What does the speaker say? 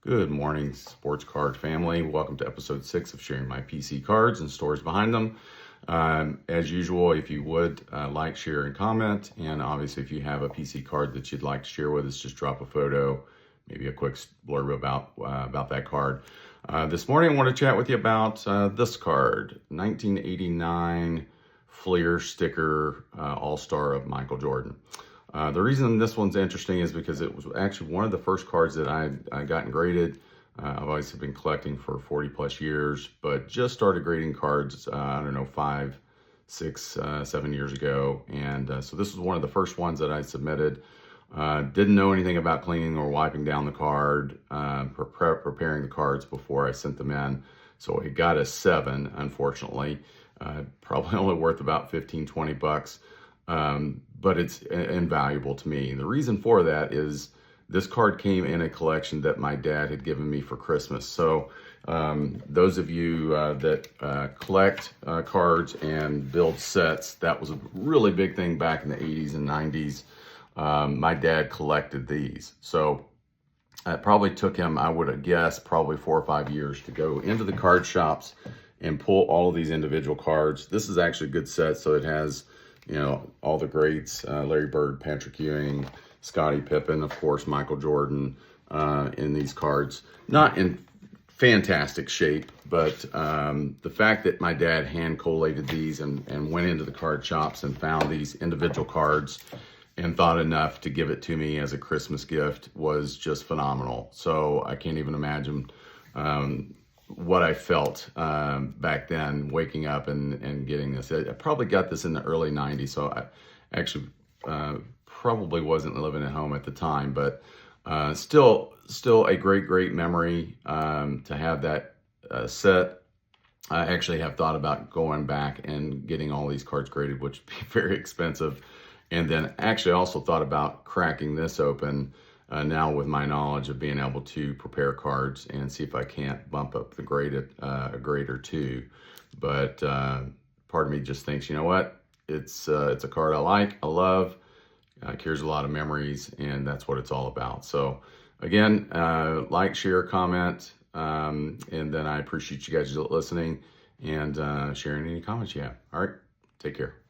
Good morning, sports card family. Welcome to episode 6 of sharing my PC cards and stories behind them. As usual, if you would like, share, and comment, and obviously if you have a PC card that you'd like to share with us, just drop a photo, maybe a quick blurb about that card. This morning I want to chat with you about this card, 1989 Fleer sticker All-Star of Michael Jordan. The reason this one's interesting is because it was actually one of the first cards that I gotten graded. I've always been collecting for 40 plus years, but just started grading cards, 5, 6, 7 years ago. And so this was one of the first ones that I submitted. Didn't know anything about cleaning or wiping down the card, preparing the cards before I sent them in. So it got a 7, unfortunately. Probably only worth about 15, 20 bucks. But it's invaluable to me. And the reason for that is this card came in a collection that my dad had given me for Christmas. So those of you that collect cards and build sets, that was a really big thing back in the 80s and 90s. My dad collected these. So it probably took him, I would have guessed, probably 4 or 5 years to go into the card shops and pull all of these individual cards. This is actually a good set, so it has, all the greats, Larry Bird, Patrick Ewing, Scottie Pippen, of course, Michael Jordan, in these cards. Not in fantastic shape, but the fact that my dad hand collated these and went into the card shops and found these individual cards and thought enough to give it to me as a Christmas gift was just phenomenal. So I can't even imagine what I felt back then, waking up and getting this. I probably got this in the early 90s, so I actually probably wasn't living at home at the time, but still a great memory to have that set. I actually have thought about going back and getting all these cards graded, which would be very expensive. And then actually also thought about cracking this open now with my knowledge of being able to prepare cards and see if I can't bump up the grade a grade or two. But part of me just thinks, you know what? It's a card I like, I love, carries a lot of memories, and that's what it's all about. So again, like, share, comment, and then I appreciate you guys listening and sharing any comments you have. All right, take care.